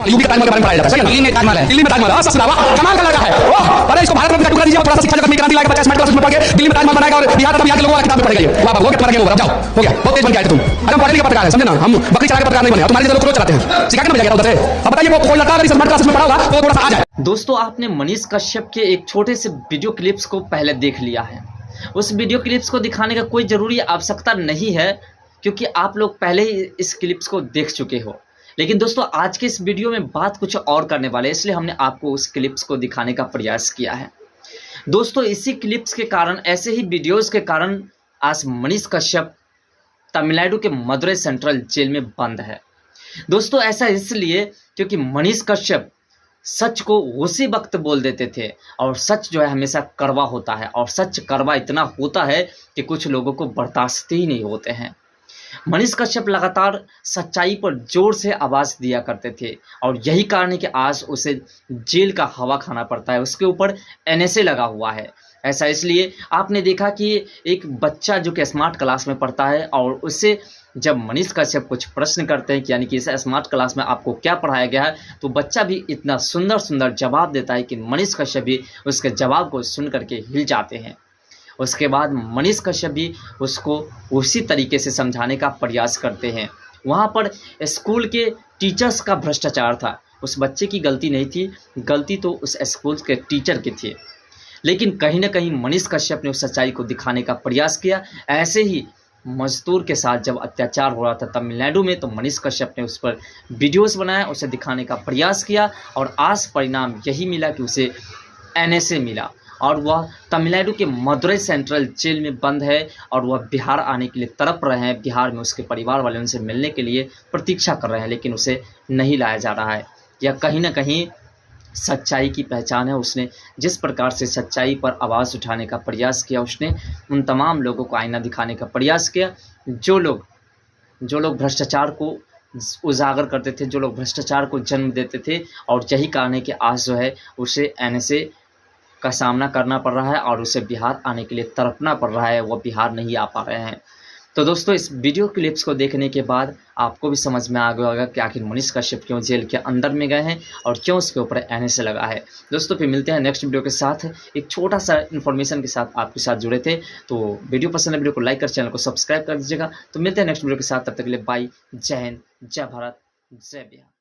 UP का ताजमहल के बारे में पढ़ाया जाता है, सही है? दिल्ली में ताजमहल, सबसे ज्यादा कमाल का लड़का है। ओह, अरे इसको भारत रत्न का टुकड़ा दीजिए, थोड़ा सा शिक्षा जगत में क्रांति लाएगा, बच्चा स्मार्ट क्लास में पढ़ के दिल्ली में ताजमहल बनाएगा और बिहार के लोगों का किताब में पढ़ेगा ये। वाह, वो कितना गेम जाओ, हो गया, बहुत तेज बन के आए थे तुम। अरे हम पढ़े लिखे पत्रकार हैं, समझे ना, हम बकरी चला के पत्रकार नहीं बने, तुम्हारे जैसे लोग रोज चलाते हैं, सिखा के ना भेजा उधर से। अब बताइए वो कोई लड़का अगर स्मार्ट क्लास में पढ़ा होगा तो थोड़ा सा आ जाए। दोस्तों, आपने मनीष कश्यप के एक छोटे से वीडियो क्लिप्स को पहले देख लिया है। उस वीडियो क्लिप्स को दिखाने का कोई ज़रूरी आवश्यकता नहीं है, क्योंकि आप लोग पहले ही इस क्लिप्स को देख चुके हो। लेकिन दोस्तों, आज के इस वीडियो में बात कुछ और करने वाले हैं, इसलिए हमने आपको उस क्लिप्स को दिखाने का प्रयास किया है। दोस्तों, इसी क्लिप्स के कारण, ऐसे ही वीडियोज़ के कारण आज मनीष कश्यप तमिलनाडु के मदुरै सेंट्रल जेल में बंद है। दोस्तों, ऐसा इसलिए क्योंकि मनीष कश्यप सच को उसी वक्त बोल देते थे, और सच जो है हमेशा कड़वा होता है, और सच कड़वा इतना होता है कि कुछ लोगों को बर्दाश्त ही नहीं होते हैं। मनीष कश्यप लगातार सच्चाई पर जोर से आवाज़ दिया करते थे, और यही कारण है कि आज उसे जेल का हवा खाना पड़ता है। उसके ऊपर एनएसए लगा हुआ है। ऐसा इसलिए आपने देखा कि एक बच्चा जो कि स्मार्ट क्लास में पढ़ता है, और उससे जब मनीष कश्यप कुछ प्रश्न करते हैं कि यानी कि इस स्मार्ट क्लास में आपको क्या पढ़ाया गया है, तो बच्चा भी इतना सुंदर सुंदर जवाब देता है कि मनीष कश्यप भी उसके जवाब को सुन करके हिल जाते हैं। उसके बाद मनीष कश्यप भी उसको उसी तरीके से समझाने का प्रयास करते हैं। वहाँ पर स्कूल के टीचर्स का भ्रष्टाचार था, उस बच्चे की गलती नहीं थी, गलती तो उस स्कूल के टीचर की थी। लेकिन कहीं ना कहीं मनीष कश्यप ने उस सच्चाई को दिखाने का प्रयास किया। ऐसे ही मजदूर के साथ जब अत्याचार हो रहा था तमिलनाडु में, तो मनीष कश्यप ने उस पर वीडियोस बनाया, उसे दिखाने का प्रयास किया, और आज परिणाम यही मिला कि उसे एनएसए मिला, और वह तमिलनाडु के मदुरै सेंट्रल जेल में बंद है, और वह बिहार आने के लिए तड़प रहे हैं। बिहार में उसके परिवार वाले उनसे मिलने के लिए प्रतीक्षा कर रहे हैं, लेकिन उसे नहीं लाया जा रहा है। यह कहीं ना कहीं सच्चाई की पहचान है। उसने जिस प्रकार से सच्चाई पर आवाज़ उठाने का प्रयास किया, उसने उन तमाम लोगों को आईना दिखाने का प्रयास किया जो लोग भ्रष्टाचार को उजागर करते थे, जो लोग भ्रष्टाचार को जन्म देते थे। और यही कारण है कि आज जो है उसे एनएसए का सामना करना पड़ रहा है, और उसे बिहार आने के लिए तड़पना पड़ रहा है। वो बिहार नहीं आ पा रहे हैं। तो दोस्तों, इस वीडियो क्लिप्स को देखने के बाद आपको भी समझ में आ गया होगा कि आखिर मनीष कश्यप क्यों जेल के अंदर में गए हैं, और क्यों उसके ऊपर एनएसए लगा है। दोस्तों, फिर मिलते हैं नेक्स्ट वीडियो के साथ। एक छोटा सा इन्फॉर्मेशन के साथ आपके साथ जुड़े थे। तो वीडियो पसंद है, वीडियो को लाइक कर, चैनल को सब्सक्राइब कर दीजिएगा। तो मिलते हैं नेक्स्ट वीडियो के साथ, तब तक के लिए बाय, जय हिंद, जय भारत, जय बिहार।